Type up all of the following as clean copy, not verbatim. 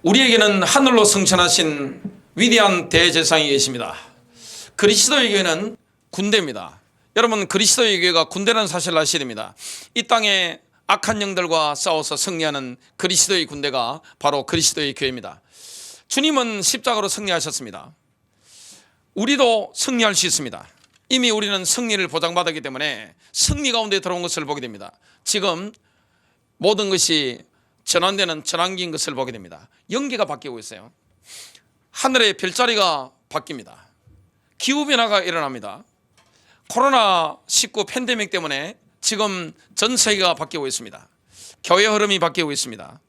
우리에게는 하늘로 승천하신 위대한 대제사장이 계십니다. 그리스도의 교회는 군대입니다. 여러분, 그리스도의 교회가 군대라는 사실을 아셔야 됩니다. 이 땅에 악한 영들과 싸워서 승리하는 그리스도의 군대가 바로 그리스도의 교회입니다. 주님은 십자가로 승리하셨습니다. 우리도 승리할 수 있습니다. 이미 우리는 승리를 보장받았기 때문에 승리 가운데 들어온 것을 보게 됩니다. 지금 모든 것이 전환되는 전환기인 것을 보게 됩니다. 연기가 바뀌고 있어요. 하늘의 별자리가 바뀝니다. 기후변화가 일어납니다. 코로나19 팬데믹 때문에 지금 전 세계가 바뀌고 있습니다. 교회 흐름이 바뀌고 있습니다.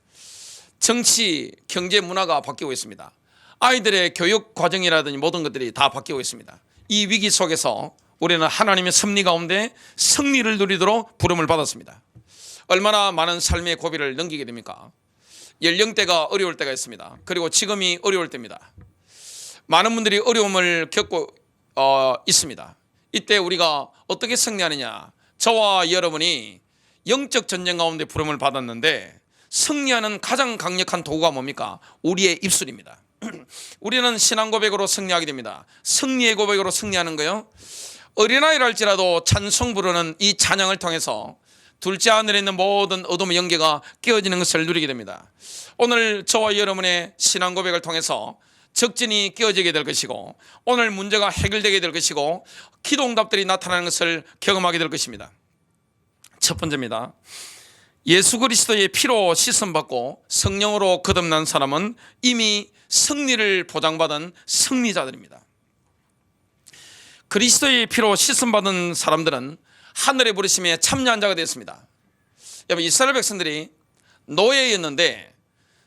정치, 경제, 문화가 바뀌고 있습니다. 아이들의 교육 과정이라든지 모든 것들이 다 바뀌고 있습니다. 이 위기 속에서 우리는 하나님의 섭리 가운데 승리를 누리도록 부름을 받았습니다. 얼마나 많은 삶의 고비를 넘기게 됩니까? 연령대가 어려울 때가 있습니다. 그리고 지금이 어려울 때입니다. 많은 분들이 어려움을 겪고 있습니다. 이때 우리가 어떻게 승리하느냐? 저와 여러분이 영적 전쟁 가운데 부름을 받았는데 승리하는 가장 강력한 도구가 뭡니까? 우리의 입술입니다. 우리는 신앙 고백으로 승리하게 됩니다. 승리의 고백으로 승리하는 거요. 어린아이를 할지라도 찬송 부르는 이 찬양을 통해서 둘째 하늘에 있는 모든 어둠의 연계가 깨어지는 것을 누리게 됩니다. 오늘 저와 여러분의 신앙 고백을 통해서 적진이 깨어지게 될 것이고, 오늘 문제가 해결되게 될 것이고, 기도 응답들이 나타나는 것을 경험하게 될 것입니다. 첫 번째입니다. 예수 그리스도의 피로 씻음받고 성령으로 거듭난 사람은 이미 승리를 보장받은 승리자들입니다. 그리스도의 피로 씻음받은 사람들은 하늘의 부르심에 참여한 자가 되었습니다. 여러분, 이스라엘 백성들이 노예였는데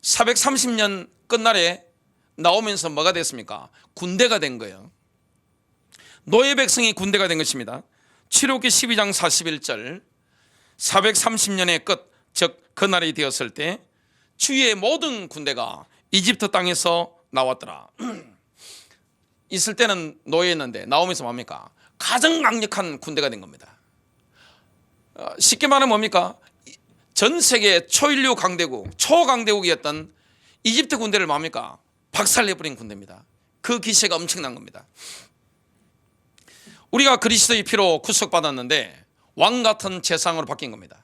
430년 끝날에 나오면서 뭐가 됐습니까? 군대가 된 거예요. 노예 백성이 군대가 된 것입니다. 출애굽기 12장 41절 430년의 끝, 즉 그날이 되었을 때 주의 모든 군대가 이집트 땅에서 나왔더라. 있을 때는 노예였는데 나오면서 뭡니까? 가장 강력한 군대가 된 겁니다. 쉽게 말하면 뭡니까? 전 세계 초인류 강대국, 초강대국이었던 이집트 군대를 뭡니까? 박살내버린 군대입니다. 그 기세가 엄청난 겁니다. 우리가 그리스도의 피로 구속받았는데 왕 같은 제사장으로 바뀐 겁니다.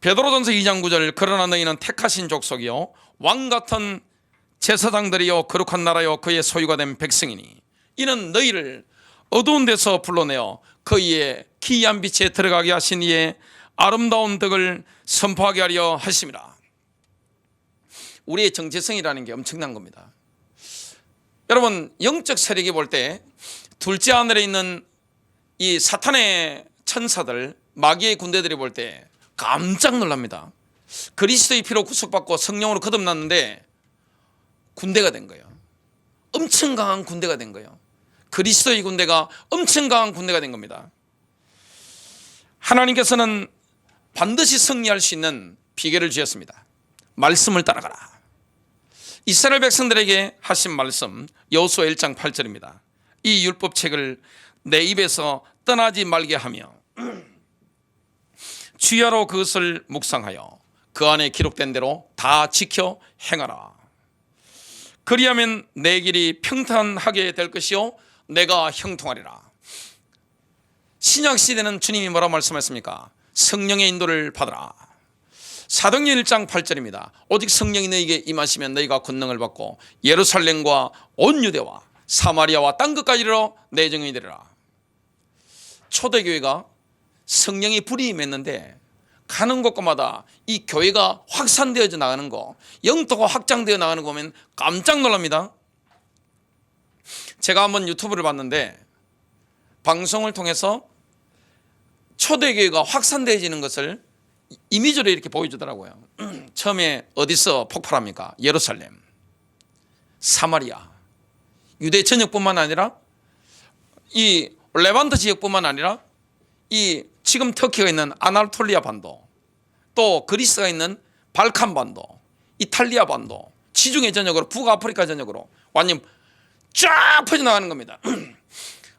베드로전서 2장 9절 그러나 너희는 택하신 족속이요 왕 같은 제사장들이요 거룩한 나라요 그의 소유가 된 백성이니 이는 너희를 어두운 데서 불러내어 그의 기이한 빛에 들어가게 하신 이의 아름다운 덕을 선포하게 하려 하심이라. 우리의 정체성이라는 게 엄청난 겁니다. 여러분, 영적 세력이 볼 때 둘째 하늘에 있는 이 사탄의 천사들, 마귀의 군대들이 볼 때 깜짝 놀랍니다. 그리스도의 피로 구속받고 성령으로 거듭났는데 군대가 된 거예요. 엄청 강한 군대가 된 거예요. 그리스도의 군대가 엄청 강한 군대가 된 겁니다. 하나님께서는 반드시 승리할 수 있는 비결을 주셨습니다. 말씀을 따라가라. 이스라엘 백성들에게 하신 말씀 여호수아 1장 8절입니다. 이 율법책을 내 입에서 떠나지 말게 하며 주야로 그것을 묵상하여 그 안에 기록된 대로 다 지켜 행하라. 그리하면 내 길이 평탄하게 될 것이요 내가 형통하리라. 신약시대는 주님이 뭐라고 말씀하셨습니까? 성령의 인도를 받으라. 사도행전 1장 8절입니다. 오직 성령이 너희에게 임하시면 너희가 권능을 받고 예루살렘과 온 유대와 사마리아와 땅끝까지 이르러 내 증인이 되리라. 초대교회가 성령이 불이 임했는데 가는 곳마다 이 교회가 확산되어져 나가는 거, 영토가 확장되어 나가는 거 보면 깜짝 놀랍니다. 제가 한번 유튜브를 봤는데 방송을 통해서 초대교회가 확산되어지는 것을 이미지로 이렇게 보여주더라고요. 처음에 어디서 폭발합니까? 예루살렘, 사마리아, 유대 전역뿐만 아니라 이 레반트 지역뿐만 아니라 이 지금 터키가 있는 아나톨리아 반도, 또 그리스가 있는 발칸 반도, 이탈리아 반도, 지중해 전역으로 북아프리카 전역으로 완전 쫙 퍼져나가는 겁니다.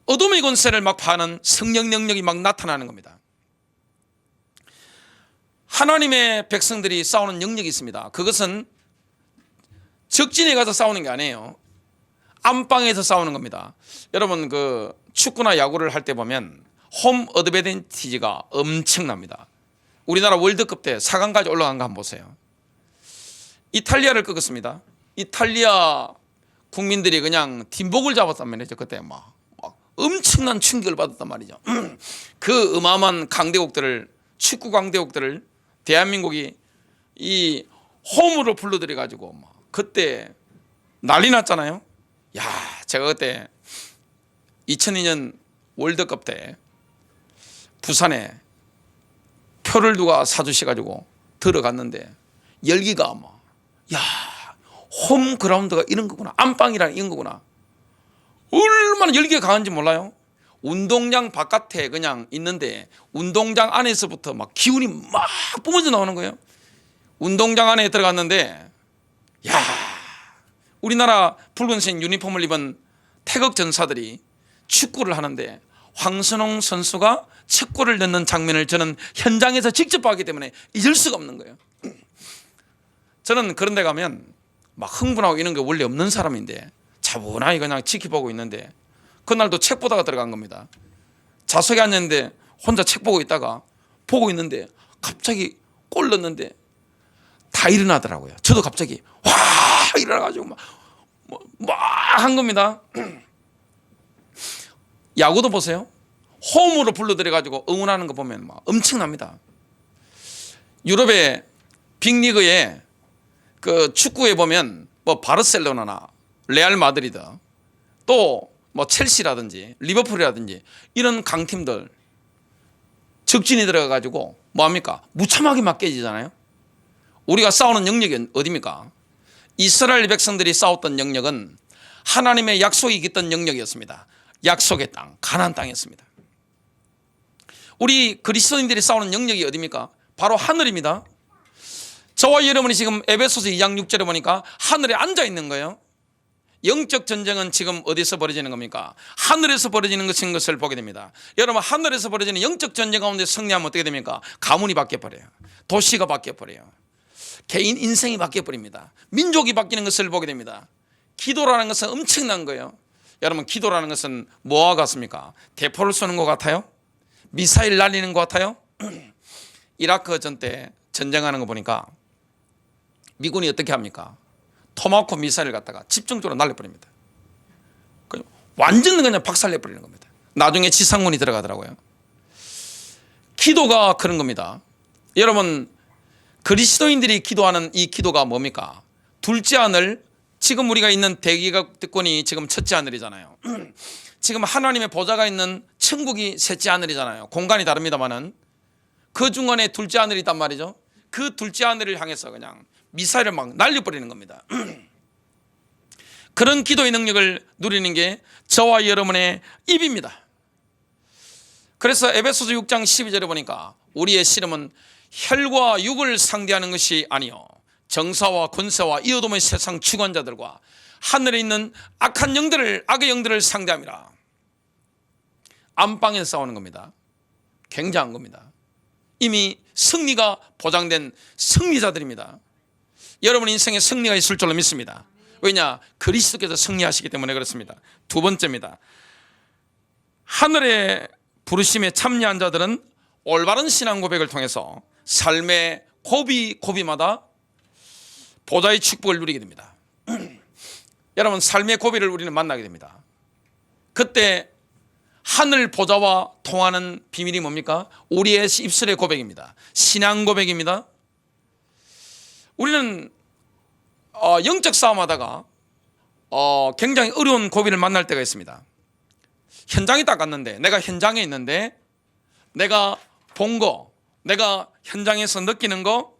어둠의 권세를 막 파는 성령 능력이 막 나타나는 겁니다. 하나님의 백성들이 싸우는 영역이 있습니다. 그것은 적진에 가서 싸우는 게 아니에요. 안방에서 싸우는 겁니다. 여러분 그 축구나 야구를 할 때 보면 홈 어드밴티지가 엄청납니다. 우리나라 월드컵 때 4강까지 올라간 거 한번 보세요. 이탈리아를 꺾었습니다. 이탈리아 국민들이 그냥 뒷목을 잡았단 말이죠. 그때 막 엄청난 충격을 받았단 말이죠. 그 어마어마한 강대국들을, 축구 강대국들을 대한민국이 이 홈으로 불러들여 가지고 그때 난리 났잖아요. 야, 제가 그때 2002년 월드컵 때 부산에 표를 누가 사주셔 가지고 들어갔는데 열기가 야, 홈 그라운드가 이런 거구나, 안방이라는 이런 거구나. 얼마나 열기가 강한지 몰라요. 운동장 바깥에 그냥 있는데 운동장 안에서부터 막 기운이 막 뿜어져 나오는 거예요. 운동장 안에 들어갔는데 야, 우리나라 붉은색 유니폼을 입은 태극 전사들이 축구를 하는데 황선홍 선수가 첫 골을 넣는 장면을 저는 현장에서 직접 봤기 때문에 잊을 수가 없는 거예요. 저는 그런 데 가면 막 흥분하고 이런 게 원래 없는 사람인데 차분하게 그냥 지켜보고 있는데 그날도 책 보다가 들어간 겁니다. 좌석에 앉았는데 혼자 책 보고 있다가 보고 있는데 갑자기 골 넣는데 다 일어나더라고요. 저도 갑자기 와 일어나가지고 막 한 겁니다. 야구도 보세요. 홈으로 불러들여가지고 응원하는 거 보면 막 엄청납니다. 유럽의 빅리그에 그 축구에 보면 뭐 바르셀로나나 레알 마드리드 또 뭐 첼시라든지 리버풀이라든지 이런 강팀들 적진이 들어가가지고 뭐합니까? 무참하게 막 깨지잖아요. 우리가 싸우는 영역이 어디입니까? 이스라엘 백성들이 싸웠던 영역은 하나님의 약속이 깃던 영역이었습니다. 약속의 땅, 가나안 땅이었습니다. 우리 그리스도인들이 싸우는 영역이 어디입니까? 바로 하늘입니다. 저와 여러분이 지금 에베소서 2장 6절에 보니까 하늘에 앉아 있는 거예요. 영적 전쟁은 지금 어디서 벌어지는 겁니까? 하늘에서 벌어지는 것을 보게 됩니다. 여러분 하늘에서 벌어지는 영적 전쟁 가운데 승리하면 어떻게 됩니까? 가문이 바뀌어버려요. 도시가 바뀌어버려요. 개인 인생이 바뀌어버립니다. 민족이 바뀌는 것을 보게 됩니다. 기도라는 것은 엄청난 거예요. 여러분 기도라는 것은 뭐와 같습니까? 대포를 쏘는 것 같아요? 미사일 날리는 것 같아요? 이라크 전 때 전쟁하는 거 보니까 미군이 어떻게 합니까? 토마호크 미사일을 갖다가 집중적으로 날려버립니다. 완전 그냥 박살내버리는 겁니다. 나중에 지상군이 들어가더라고요. 기도가 그런 겁니다. 여러분 그리스도인들이 기도하는 이 기도가 뭡니까? 둘째 하늘, 지금 우리가 있는 대기각권이 지금 첫째 하늘이잖아요. 지금 하나님의 보좌가 있는 천국이 셋째 하늘이잖아요. 공간이 다릅니다만은 그 중간에 둘째 하늘이 있단 말이죠. 그 둘째 하늘을 향해서 그냥 미사일을 막 날려버리는 겁니다. 그런 기도의 능력을 누리는 게 저와 여러분의 입입니다. 그래서 에베소서 6장 12절에 보니까 우리의 씨름은 혈과 육을 상대하는 것이 아니요 정사와 권세와 이 어둠의 세상 주관자들과 하늘에 있는 악한 영들을, 악의 영들을 상대함이라. 안방에서 싸우는 겁니다. 굉장한 겁니다. 이미 승리가 보장된 승리자들입니다. 여러분 인생에 승리가 있을 줄로 믿습니다. 왜냐? 그리스도께서 승리하시기 때문에 그렇습니다. 두 번째입니다. 하늘의 부르심에 참여한 자들은 올바른 신앙 고백을 통해서 삶의 고비마다 보좌의 축복을 누리게 됩니다. 여러분 삶의 고비를 우리는 만나게 됩니다. 그때 하늘 보좌와 통하는 비밀이 뭡니까? 우리의 입술의 고백입니다. 신앙 고백입니다. 우리는 영적 싸움하다가 굉장히 어려운 고비를 만날 때가 있습니다. 현장에 딱 갔는데 내가 현장에 있는데 내가 본 거, 내가 현장에서 느끼는 거,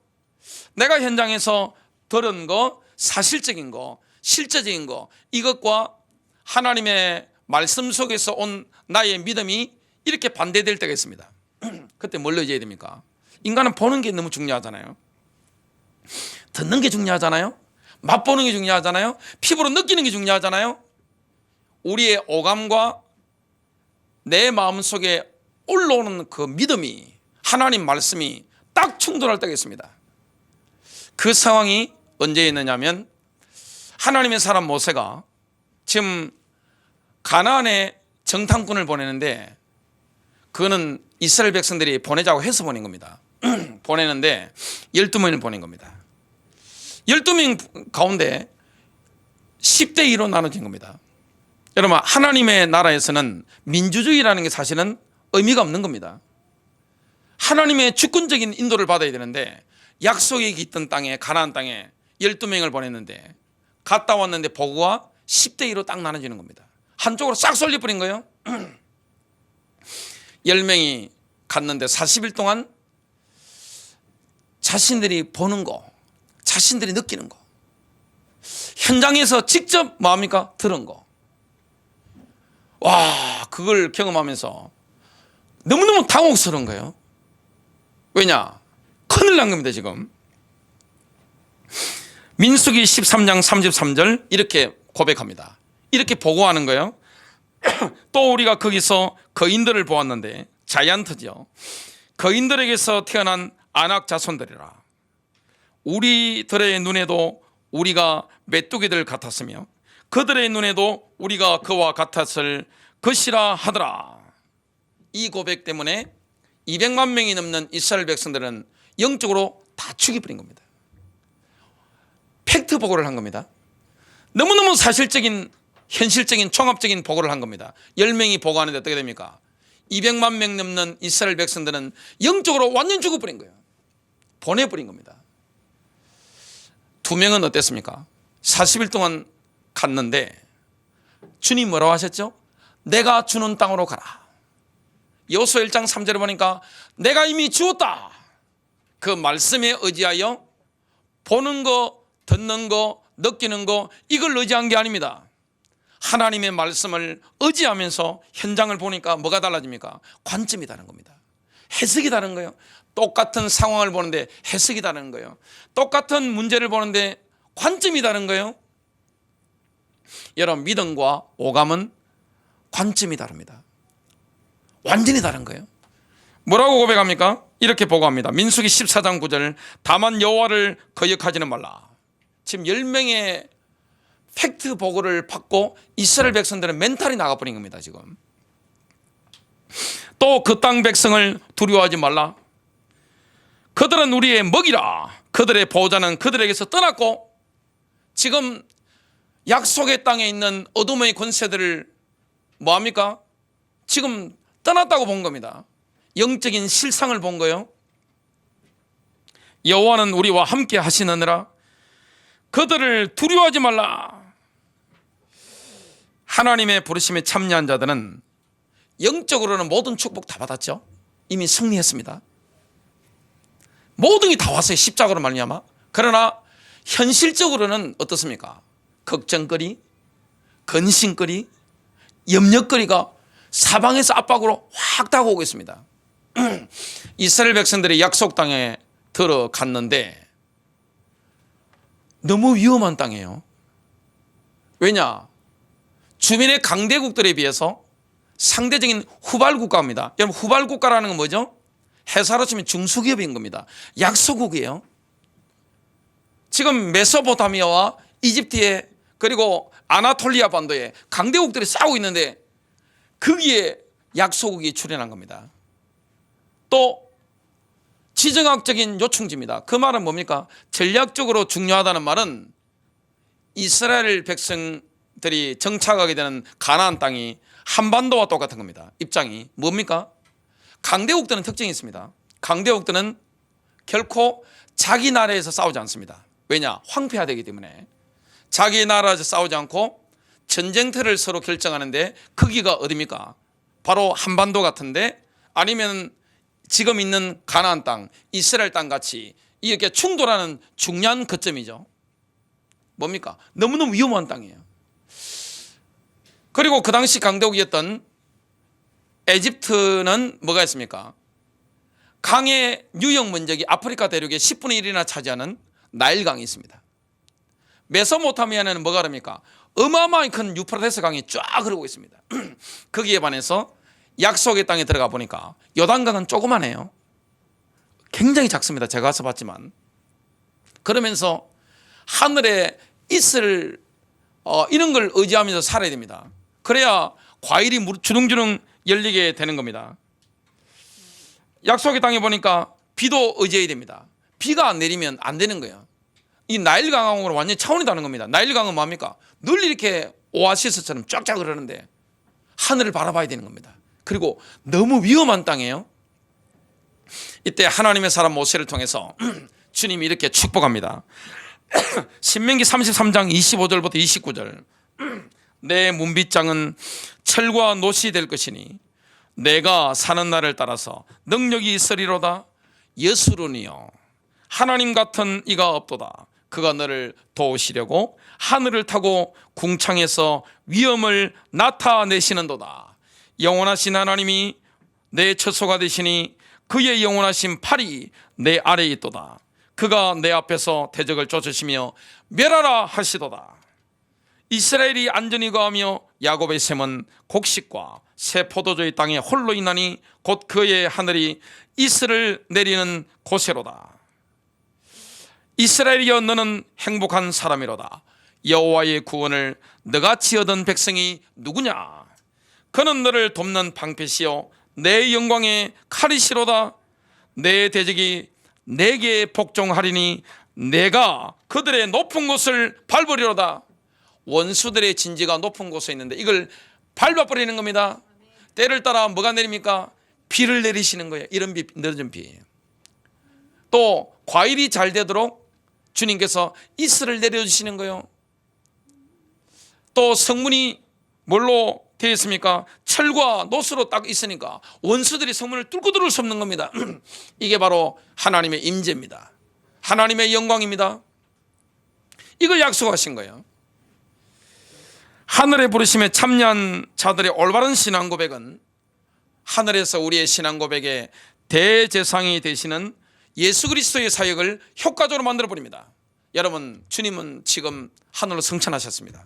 내가 현장에서 들은 거, 사실적인 거, 실제적인 거, 이것과 하나님의 말씀 속에서 온 나의 믿음이 이렇게 반대될 때가 있습니다. 그때 뭘 의지해야 됩니까? 인간은 보는 게 너무 중요하잖아요. 듣는 게 중요하잖아요. 맛보는 게 중요하잖아요. 피부로 느끼는 게 중요하잖아요. 우리의 오감과 내 마음속에 올라오는 그 믿음이, 하나님 말씀이 딱 충돌할 때가 있습니다. 그 상황이 언제 있느냐면 하나님의 사람 모세가 지금 가나안에 정탐꾼을 보내는데 그거는 이스라엘 백성들이 보내자고 해서 보낸 겁니다. 보내는데 12명을 보낸 겁니다. 12명 가운데 10대 2로 나눠진 겁니다. 여러분, 하나님의 나라에서는 민주주의라는 게 사실은 의미가 없는 겁니다. 하나님의 주권적인 인도를 받아야 되는데 약속이 깃든 땅에, 가나안 땅에 12명을 보냈는데 갔다 왔는데 보고가 10대 2로 딱 나눠지는 겁니다. 한쪽으로 싹 쏠려버린 거예요. 10명이 갔는데 40일 동안 자신들이 보는 거, 자신들이 느끼는 거, 현장에서 직접 뭐합니까? 들은 거. 와, 그걸 경험하면서 너무너무 당혹스러운 거예요. 왜냐? 큰일 난 겁니다. 지금 민수기 13장 33절 이렇게 고백합니다. 이렇게 보고하는 거예요. 또 우리가 거기서 거인들을 보았는데, 자이언트죠. 거인들에게서 태어난 아낙 자손들이라. 우리들의 눈에도 우리가 메뚜기들 같았으며 그들의 눈에도 우리가 그와 같았을 것이라 하더라. 이 고백 때문에 200만 명이 넘는 이스라엘 백성들은 영적으로 다 죽여버린 겁니다. 팩트 보고를 한 겁니다. 너무너무 사실적인, 현실적인, 종합적인 보고를 한 겁니다. 10명이 보고하는데 어떻게 됩니까? 200만 명 넘는 이스라엘 백성들은 영적으로 완전 죽어버린 거예요. 보내버린 겁니다. 2명은 어땠습니까? 40일 동안 갔는데 주님 뭐라고 하셨죠? 내가 주는 땅으로 가라. 여호수아 1장 3절에 보니까 내가 이미 주었다. 그 말씀에 의지하여 보는 거, 듣는 거, 느끼는 거, 이걸 의지한 게 아닙니다. 하나님의 말씀을 의지하면서 현장을 보니까 뭐가 달라집니까? 관점이 다른 겁니다. 해석이 다른 거예요. 똑같은 상황을 보는데 해석이 다른 거예요. 똑같은 문제를 보는데 관점이 다른 거예요. 여러분, 믿음과 오감은 관점이 다릅니다. 완전히 다른 거예요. 뭐라고 고백합니까? 이렇게 보고합니다. 민수기 14장 9절, 다만 여호와를 거역하지는 말라. 지금 10명의 팩트 보고를 받고 이스라엘 백성들은 멘탈이 나가버린 겁니다. 지금 또 그 땅 백성을 두려워하지 말라. 그들은 우리의 먹이라. 그들의 보호자는 그들에게서 떠났고, 지금 약속의 땅에 있는 어둠의 권세들을 뭐합니까? 지금 떠났다고 본 겁니다. 영적인 실상을 본 거예요. 여호와는 우리와 함께 하시느니라. 그들을 두려워하지 말라. 하나님의 부르심에 참여한 자들은 영적으로는 모든 축복 다 받았죠. 이미 승리했습니다. 모든 게 다 왔어요. 십자가로 말미암아. 그러나 현실적으로는 어떻습니까? 걱정거리, 근심거리, 염려거리가 사방에서 압박으로 확 다가오고 있습니다. 이스라엘 백성들이 약속 땅에 들어갔는데 너무 위험한 땅이에요. 왜냐? 주변의 강대국들에 비해서 상대적인 후발국가입니다. 여러분, 후발국가라는 건 뭐죠? 회사로 치면 중소기업인 겁니다. 약소국이에요. 지금 메소포타미아와 이집트에, 그리고 아나톨리아 반도에 강대국들이 싸우고 있는데 거기에 약소국이 출현한 겁니다. 또 지정학적인 요충지입니다. 그 말은 뭡니까? 전략적으로 중요하다는 말은 이스라엘 백성들이 정착하게 되는 가나안 땅이 한반도와 똑같은 겁니다. 입장이 뭡니까? 강대국들은 특징이 있습니다. 강대국들은 결코 자기 나라에서 싸우지 않습니다. 왜냐? 황폐화되기 때문에. 자기 나라에서 싸우지 않고 전쟁터를 서로 결정하는데 거기가 어디입니까? 바로 한반도 같은데, 아니면 지금 있는 가나안 땅, 이스라엘 땅 같이 이렇게 충돌하는 중요한 거점이죠. 뭡니까? 너무너무 위험한 땅이에요. 그리고 그 당시 강대국이었던 에집트는 뭐가 있습니까? 강의 유역 면적이 아프리카 대륙의 10분의 1이나 차지하는 나일강이 있습니다. 메소포타미아는 뭐가 그럽니까? 어마어마한 큰 유프라테스 강이 쫙 흐르고 있습니다. 거기에 반해서 약속의 땅에 들어가 보니까 요단강은 조그만해요. 굉장히 작습니다. 제가 가서 봤지만. 그러면서 하늘에 있을 이런 걸 의지하면서 살아야 됩니다. 그래야 과일이 주렁주렁 열리게 되는 겁니다. 약속의 땅에 보니까 비도 의지해야 됩니다. 비가 안 내리면 안 되는 거예요. 이 나일강하고는 완전히 차원이 다른 겁니다. 나일강은 뭡니까? 늘 이렇게 오아시스처럼 쫙쫙 흐르는데 하늘을 바라봐야 되는 겁니다. 그리고 너무 위험한 땅이에요. 이때 하나님의 사람 모세를 통해서 주님이 이렇게 축복합니다. 신명기 33장 25절부터 29절. 내 문빗장은 철과 노시 될 것이니 내가 사는 날을 따라서 능력이 있으리로다. 예수론이요 하나님 같은 이가 없도다. 그가 너를 도우시려고 하늘을 타고 궁창에서 위엄을 나타내시는도다. 영원하신 하나님이 내 처소가 되시니 그의 영원하신 팔이 내 아래에 있도다. 그가 내 앞에서 대적을 쫓으시며 멸하라 하시도다. 이스라엘이 안전히 거하며 야곱의 샘은 곡식과 새 포도주의 땅에 홀로 있나니 곧 그의 하늘이 이슬을 내리는 곳이로다. 이스라엘이여 너는 행복한 사람이로다. 여호와의 구원을 너같이 얻은 백성이 누구냐? 그는 너를 돕는 방패시요 내 영광의 칼이시로다. 내 대적이 내게 복종하리니 내가 그들의 높은 곳을 밟으리로다. 원수들의 진지가 높은 곳에 있는데 이걸 밟아버리는 겁니다. 때를 따라 뭐가 내립니까? 비를 내리시는 거예요. 이런 비, 늦은 비. 또 과일이 잘 되도록 주님께서 이슬을 내려주시는 거예요. 또 성문이 뭘로 되어 있습니까? 철과 노수로 딱 있으니까 원수들이 성문을 뚫고 들어올 수 없는 겁니다. 이게 바로 하나님의 임재입니다. 하나님의 영광입니다. 이걸 약속하신 거예요. 하늘의 부르심에 참여한 자들의 올바른 신앙 고백은 하늘에서 우리의 신앙 고백의 대제상이 되시는 예수 그리스도의 사역을 효과적으로 만들어 버립니다. 여러분, 주님은 지금 하늘로 승천하셨습니다.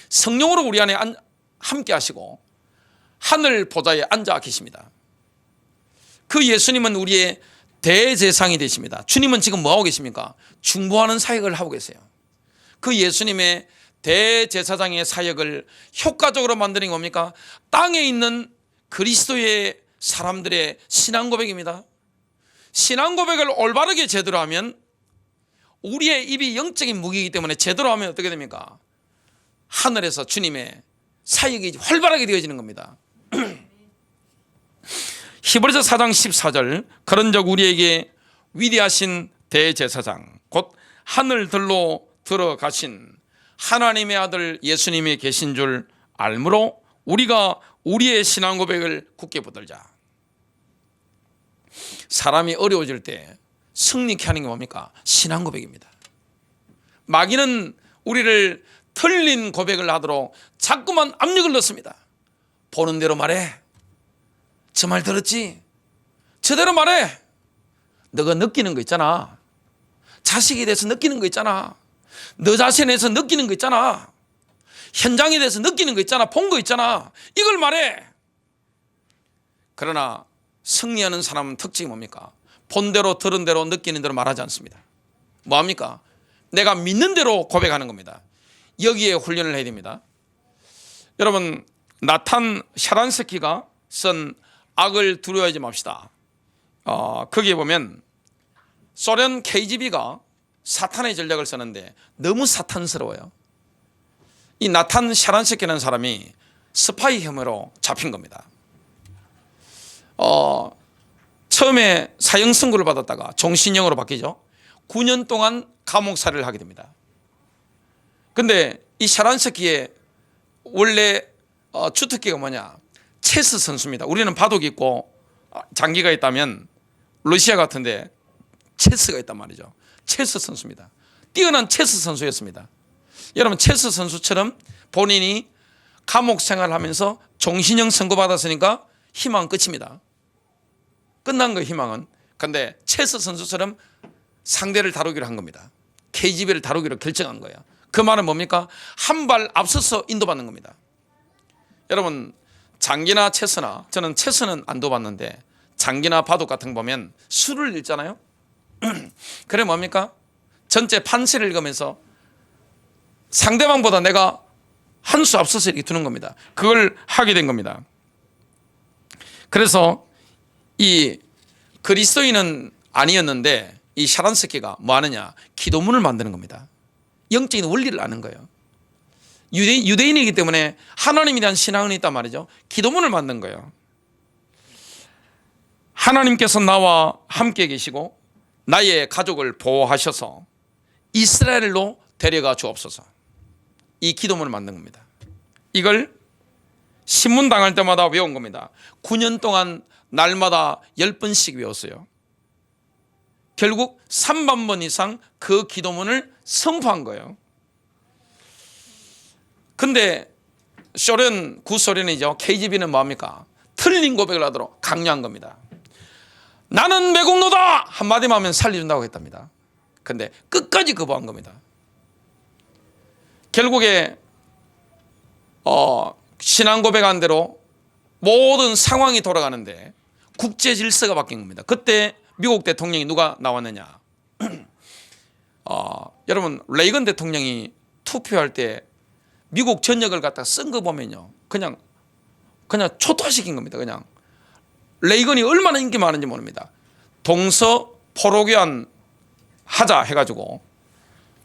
성령으로 우리 안에 함께 하시고 하늘 보좌에 앉아 계십니다. 그 예수님은 우리의 대제상이 되십니다. 주님은 지금 뭐하고 계십니까? 중보하는 사역을 하고 계세요. 그 예수님의 대제사장의 사역을 효과적으로 만드는 게 뭡니까? 땅에 있는 그리스도의 사람들의 신앙 고백입니다. 신앙 고백을 올바르게 제대로 하면 우리의 입이 영적인 무기이기 때문에 제대로 하면 어떻게 됩니까? 하늘에서 주님의 사역이 활발하게 되어지는 겁니다. 히브리서 4장 14절 그런즉 우리에게 위대하신 대제사장 곧 하늘들로 들어가신 하나님의 아들 예수님이 계신 줄 알므로 우리가 우리의 신앙 고백을 굳게 붙들자. 사람이 어려워질 때 승리케 하는 게 뭡니까? 신앙 고백입니다. 마귀는 우리를 틀린 고백을 하도록 자꾸만 압력을 넣습니다. 보는 대로 말해. 저 말 들었지? 저대로 말해. 너가 느끼는 거 있잖아. 자식에 대해서 느끼는 거 있잖아. 너 자신에 대해서 느끼는 거 있잖아. 현장에 대해서 느끼는 거 있잖아. 본 거 있잖아. 이걸 말해. 그러나 승리하는 사람은 특징이 뭡니까? 본 대로 들은 대로 느끼는 대로 말하지 않습니다. 뭐합니까? 내가 믿는 대로 고백하는 겁니다. 여기에 훈련을 해야 됩니다. 여러분, 나탄 샤란스키가 쓴 악을 두려워하지 맙시다. 거기에 보면 소련 KGB가 사탄의 전략을 쓰는데 너무 사탄스러워요. 이 나탄 샤란스키라는 사람이 스파이 혐의로 잡힌 겁니다. 처음에 사형 선고를 받았다가 종신형으로 바뀌죠. 9년 동안 감옥살이를 하게 됩니다. 근데 이 샤란스키의 원래 주특기가 뭐냐? 체스 선수입니다. 우리는 바둑이 있고 장기가 있다면 러시아 같은데 체스가 있단 말이죠. 체스 선수입니다. 뛰어난 체스 선수였습니다. 여러분, 체스 선수처럼 본인이 감옥 생활을 하면서 종신형 선고받았으니까 희망은 끝입니다. 끝난 거예요, 희망은. 근데 체스 선수처럼 상대를 다루기로 한 겁니다. KGB를 다루기로 결정한 거예요. 그 말은 뭡니까? 한 발 앞서서 인도받는 겁니다. 여러분, 장기나 체스나, 저는 체스는 안 둬봤는데 장기나 바둑 같은 거 보면 수를 읽잖아요. 그래 뭡니까? 전체 판세를 읽으면서 상대방보다 내가 한 수 앞서서 이렇게 두는 겁니다. 그걸 하게 된 겁니다. 그래서 이 그리스도인은 아니었는데 이 샤란스키가 뭐 하느냐, 기도문을 만드는 겁니다. 영적인 원리를 아는 거예요. 유대인이기 때문에 하나님에 대한 신앙은 있단 말이죠. 기도문을 만든 거예요. 하나님께서 나와 함께 계시고 나의 가족을 보호하셔서 이스라엘로 데려가 주옵소서. 이 기도문을 만든 겁니다. 이걸 신문 당할 때마다 외운 겁니다. 9년 동안 날마다 10번씩 외웠어요. 결국 3만 번 이상 그 기도문을 선포한 거예요. 근데 구소련이죠. KGB는 뭐합니까? 틀린 고백을 하도록 강요한 겁니다. 나는 매국노다! 한마디만 하면 살려준다고 했답니다. 근데 끝까지 거부한 겁니다. 결국에 신앙 고백한 대로 모든 상황이 돌아가는데 국제 질서가 바뀐 겁니다. 그때 미국 대통령이 누가 나왔느냐? 여러분, 레이건 대통령이 투표할 때 미국 전역을 갖다 쓴 거 보면요, 그냥 초토화시킨 겁니다. 그냥 레이건이 얼마나 인기 많은지 모릅니다. 동서 포로교환 하자 해가지고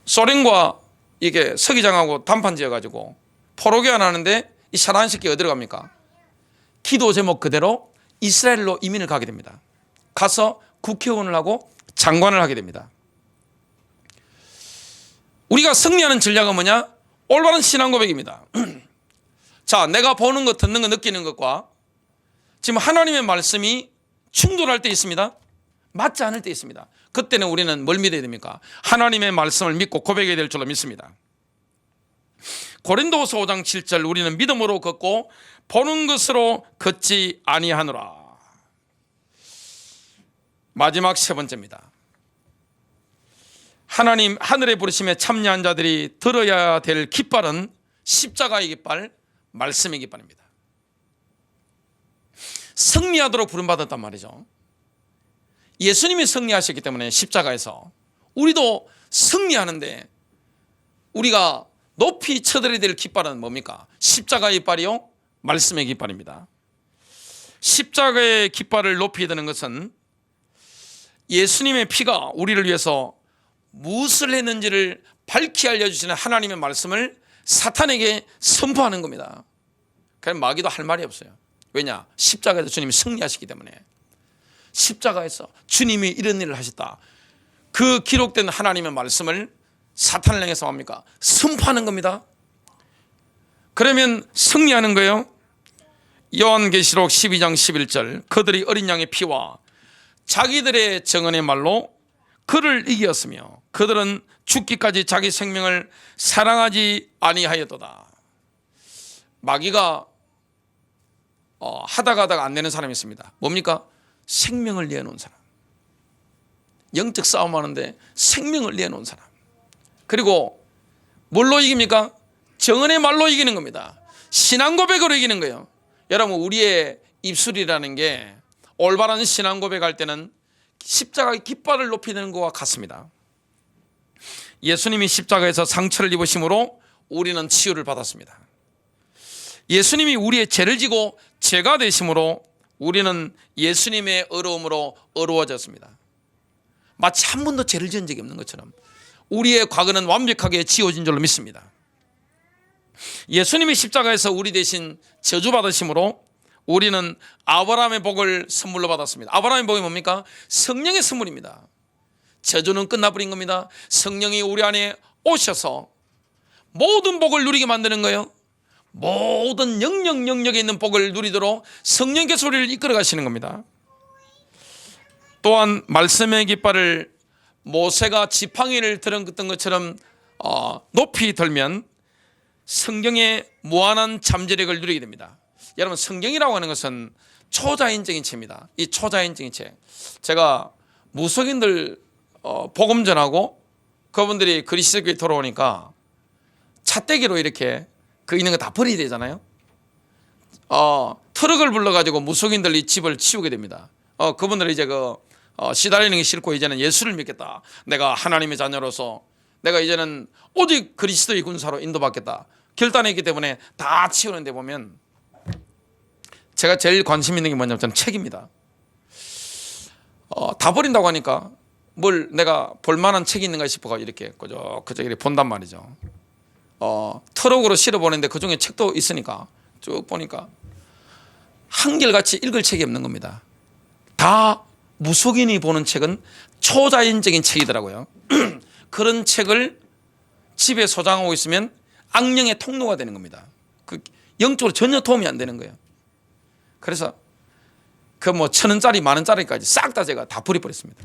소련과 이게 서기장하고 담판 지어가지고 포로교환 하는데 이 샤란스키 어디로 갑니까? 기도 제목 그대로 이스라엘로 이민을 가게 됩니다. 가서 국회의원을 하고 장관을 하게 됩니다. 우리가 승리하는 전략은 뭐냐? 올바른 신앙 고백입니다. 자, 내가 보는 것, 듣는 것, 느끼는 것과 지금 하나님의 말씀이 충돌할 때 있습니다. 맞지 않을 때 있습니다. 그때는 우리는 뭘 믿어야 됩니까? 하나님의 말씀을 믿고 고백해야 될 줄로 믿습니다. 고린도후서 5장 7절, 우리는 믿음으로 걷고 보는 것으로 걷지 아니하노라. 마지막 세 번째입니다. 하나님 하늘에 부르심에 참여한 자들이 들어야 될 깃발은 십자가의 깃발, 말씀의 깃발입니다. 승리하도록 부름받았단 말이죠. 예수님이 승리하셨기 때문에 십자가에서 우리도 승리하는데 우리가 높이 쳐들어야 될 깃발은 뭡니까? 십자가의 깃발이요, 말씀의 깃발입니다. 십자가의 깃발을 높이 드는 것은 예수님의 피가 우리를 위해서 무엇을 했는지를 밝히 알려주시는 하나님의 말씀을 사탄에게 선포하는 겁니다. 그럼 마귀도 할 말이 없어요. 왜냐? 십자가에서 주님이 승리하시기 때문에. 십자가에서 주님이 이런 일을 하셨다, 그 기록된 하나님의 말씀을 사탄을 향해서 합니까? 선포하는 겁니다. 그러면 승리하는 거예요. 요한계시록 12장 11절, 그들이 어린 양의 피와 자기들의 정언의 말로 그를 이겼으며 그들은 죽기까지 자기 생명을 사랑하지 아니하였도다. 마귀가 하다가 안 되는 사람이 있습니다. 뭡니까? 생명을 내놓은 사람. 영적 싸움하는데 생명을 내놓은 사람. 그리고 뭘로 이깁니까? 정언의 말로 이기는 겁니다. 신앙 고백으로 이기는 거예요. 여러분, 우리의 입술이라는 게 올바른 신앙 고백할 때는 십자가의 깃발을 높이는 것과 같습니다. 예수님이 십자가에서 상처를 입으심으로 우리는 치유를 받았습니다. 예수님이 우리의 죄를 지고 죄가 되심으로 우리는 예수님의 의로움으로 의로워졌습니다. 마치 한 번도 죄를 지은 적이 없는 것처럼 우리의 과거는 완벽하게 지워진 줄로 믿습니다. 예수님이 십자가에서 우리 대신 저주받으심으로 우리는 아브라함의 복을 선물로 받았습니다. 아브라함의 복이 뭡니까? 성령의 선물입니다. 저주는 끝나버린 겁니다. 성령이 우리 안에 오셔서 모든 복을 누리게 만드는 거예요. 모든 영역에 있는 복을 누리도록 성령께서 우리를 이끌어 가시는 겁니다. 또한 말씀의 깃발을 모세가 지팡이를 들었던 것처럼 높이 들면 성경의 무한한 잠재력을 누리게 됩니다. 여러분, 성경이라고 하는 것은 초자연적인 체입니다. 이 초자연적인 체, 제가 무속인들 복음 전하고 그분들이 그리스도교에 돌아오니까 찻대기로 이렇게 그 있는 거 다 버려야 되잖아요. 트럭을 불러가지고 무속인들 이 집을 치우게 됩니다. 그분들 이제 시달리는 게 싫고 이제는 예수를 믿겠다, 내가 하나님의 자녀로서 내가 이제는 오직 그리스도의 군사로 인도받겠다 결단했기 때문에 다 치우는데 보면 제가 제일 관심 있는 게 뭐냐면 저는 책입니다. 다 버린다고 하니까 뭘 내가 볼만한 책이 있는가 싶어가 이렇게 그저 이렇게 본단 말이죠. 트럭으로 실어보는데 그 중에 책도 있으니까 쭉 보니까 한결같이 읽을 책이 없는 겁니다. 다 무속인이 보는 책은 초자연적인 책이더라고요. 그런 책을 집에 소장하고 있으면 악령의 통로가 되는 겁니다. 그 영적으로 전혀 도움이 안 되는 거예요. 그래서 그 뭐 1,000원짜리 10,000원짜리까지 싹 다 제가 다 버려버렸습니다.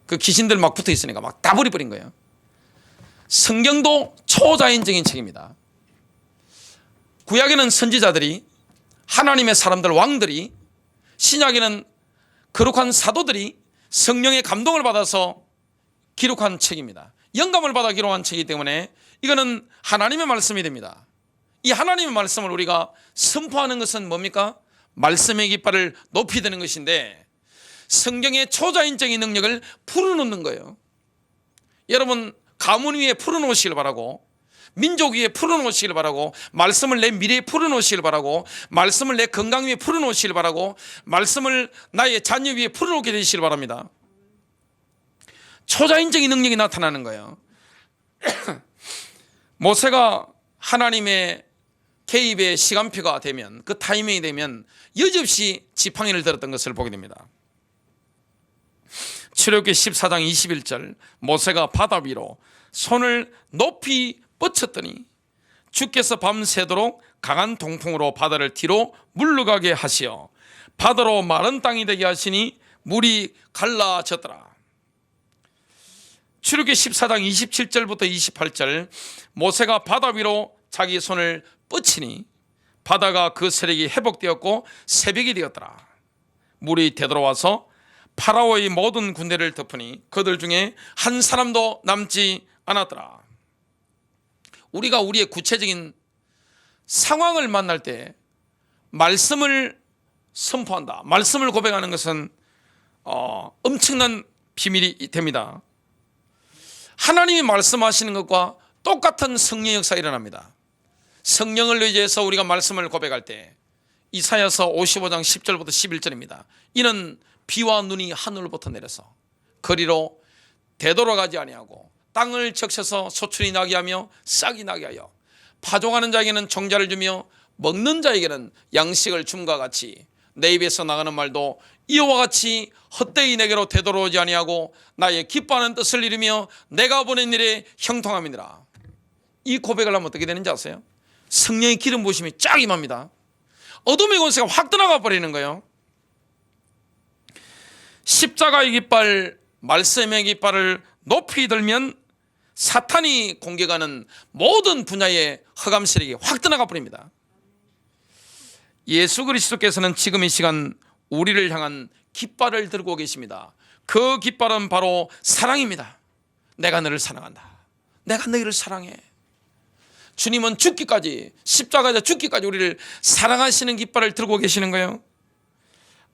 그 귀신들 막 붙어 있으니까 막 다 버려버린 거예요. 성경도 초자연적인 책입니다. 구약에는 선지자들이, 하나님의 사람들 왕들이, 신약에는 거룩한 사도들이 성령의 감동을 받아서 기록한 책입니다. 영감을 받아 기록한 책이기 때문에 이거는 하나님의 말씀이 됩니다. 이 하나님의 말씀을 우리가 선포하는 것은 뭡니까? 말씀의 깃발을 높이 드는 것인데 성경의 초자연적인 능력을 풀어놓는 거예요. 여러분 가문 위에 풀어놓으시길 바라고, 민족 위에 풀어놓으시길 바라고, 말씀을 내 미래에 풀어놓으시길 바라고, 말씀을 내 건강 위에 풀어놓으시길 바라고, 말씀을 나의 자녀 위에 풀어놓게 되시길 바랍니다. 초자연적인 능력이 나타나는 거예요. 모세가 하나님의 개입의 시간표가 되면, 그 타이밍이 되면 여지없이 지팡이를 들었던 것을 보게 됩니다. 출애굽기 14장 21절, 모세가 바다 위로 손을 높이 뻗쳤더니 주께서 밤새도록 강한 동풍으로 바다를 뒤로 물러가게 하시어 바다로 마른 땅이 되게 하시니 물이 갈라졌더라. 출애굽기 14장 27절부터 28절, 모세가 바다 위로 자기 손을 뻗치니 바다가 그 세력이 회복되었고 새벽이 되었더라. 물이 되돌아와서 파라오의 모든 군대를 덮으니 그들 중에 한 사람도 남지 않았더라. 우리가 우리의 구체적인 상황을 만날 때 말씀을 선포한다, 말씀을 고백하는 것은 엄청난 비밀이 됩니다. 하나님이 말씀하시는 것과 똑같은 성령 역사가 일어납니다. 성령을 의지해서 우리가 말씀을 고백할 때 이사야서 55장 10절부터 11절입니다. 이는 비와 눈이 하늘로부터 내려서 거리로 되돌아가지 아니하고 땅을 적셔서 소출이 나게 하며 싹이 나게 하여 파종하는 자에게는 종자를 주며 먹는 자에게는 양식을 줌과 같이 내 입에서 나가는 말도 이와 같이 헛되이 내게로 되돌아오지 아니하고 나의 기뻐하는 뜻을 이루며 내가 보낸 일에 형통함이니라. 이 고백을 하면 어떻게 되는지 아세요? 성령의 기름 부으심이 쫙 임합니다. 어둠의 권세가 확 떠나가 버리는 거예요. 십자가의 깃발, 말씀의 깃발을 높이 들면 사탄이 공격하는 모든 분야의 흑암 세력이 확 떠나가 버립니다. 예수 그리스도께서는 지금 이 시간 우리를 향한 깃발을 들고 계십니다. 그 깃발은 바로 사랑입니다. 내가 너를 사랑한다. 내가 너희를 사랑해. 주님은 죽기까지, 십자가에서 죽기까지 우리를 사랑하시는 깃발을 들고 계시는 거예요.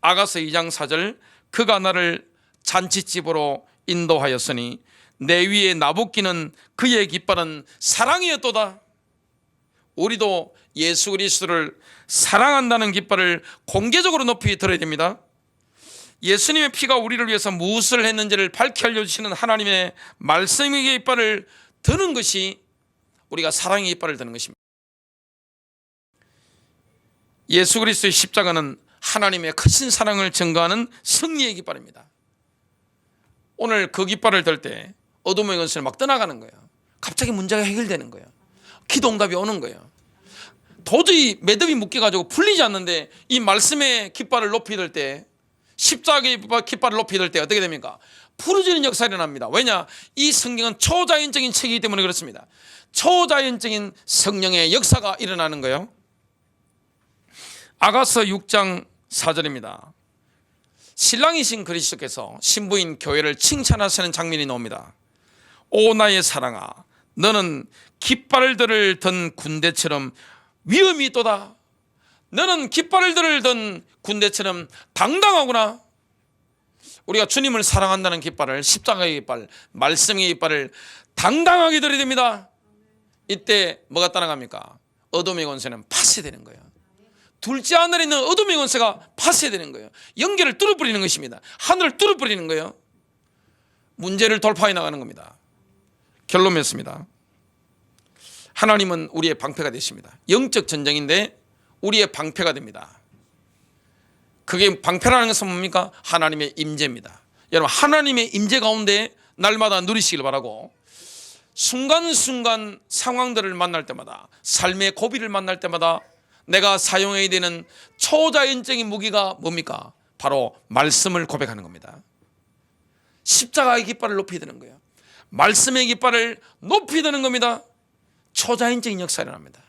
아가서 2장 4절, 그가 나를 잔치집으로 인도하였으니 내 위에 나붙기는 그의 깃발은 사랑이었도다. 우리도 예수 그리스도를 사랑한다는 깃발을 공개적으로 높이 들어야 됩니다. 예수님의 피가 우리를 위해서 무엇을 했는지를 밝히 알려주시는 하나님의 말씀의 깃발을 드는 것이 우리가 사랑의 깃발을 드는 것입니다. 예수 그리스도의 십자가는 하나님의 크신 사랑을 증거하는 승리의 깃발입니다. 오늘 그 깃발을 들 때 어둠의 권세를 막 떠나가는 거예요. 갑자기 문제가 해결되는 거예요. 기도 응답이 오는 거예요. 도저히 매듭이 묶여가지고 풀리지 않는데 이 말씀의 깃발을 높이 들 때, 십자가의 깃발을 높이 들 때 어떻게 됩니까? 풀어지는 역사가 일어납니다. 왜냐? 이 성경은 초자연적인 책이기 때문에 그렇습니다. 초자연적인 성령의 역사가 일어나는 거예요. 아가서 6장 4절입니다. 신랑이신 그리스도께서 신부인 교회를 칭찬하시는 장면이 나옵니다. 오 나의 사랑아, 너는 깃발들을 든 군대처럼 위엄이 있도다. 너는 깃발들을 든 군대처럼 당당하구나. 우리가 주님을 사랑한다는 깃발을, 십자가의 깃발, 말씀의 깃발을 당당하게 들여야 됩니다. 이때 뭐가 따라갑니까? 어둠의 권세는 파쇄되는 거예요. 둘째 하늘에 있는 어둠의 권세가 파쇄되는 거예요. 연결을 뚫어버리는 것입니다. 하늘을 뚫어버리는 거예요. 문제를 돌파해 나가는 겁니다. 결론 맺습니다. 하나님은 우리의 방패가 되십니다. 영적 전쟁인데 우리의 방패가 됩니다. 그게 방패라는 것은 뭡니까? 하나님의 임재입니다. 여러분, 하나님의 임재 가운데 날마다 누리시길 바라고, 순간순간 상황들을 만날 때마다, 삶의 고비를 만날 때마다 내가 사용해야 되는 초자연적인 무기가 뭡니까? 바로 말씀을 고백하는 겁니다. 십자가의 깃발을 높이 드는 거예요. 말씀의 깃발을 높이 드는 겁니다. 초자연적인 역사가 일어납니다.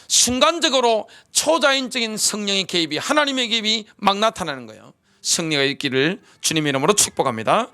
순간적으로 초자연적인 성령의 개입이, 하나님의 개입이 막 나타나는 거예요. 승리가 있기를 주님의 이름으로 축복합니다.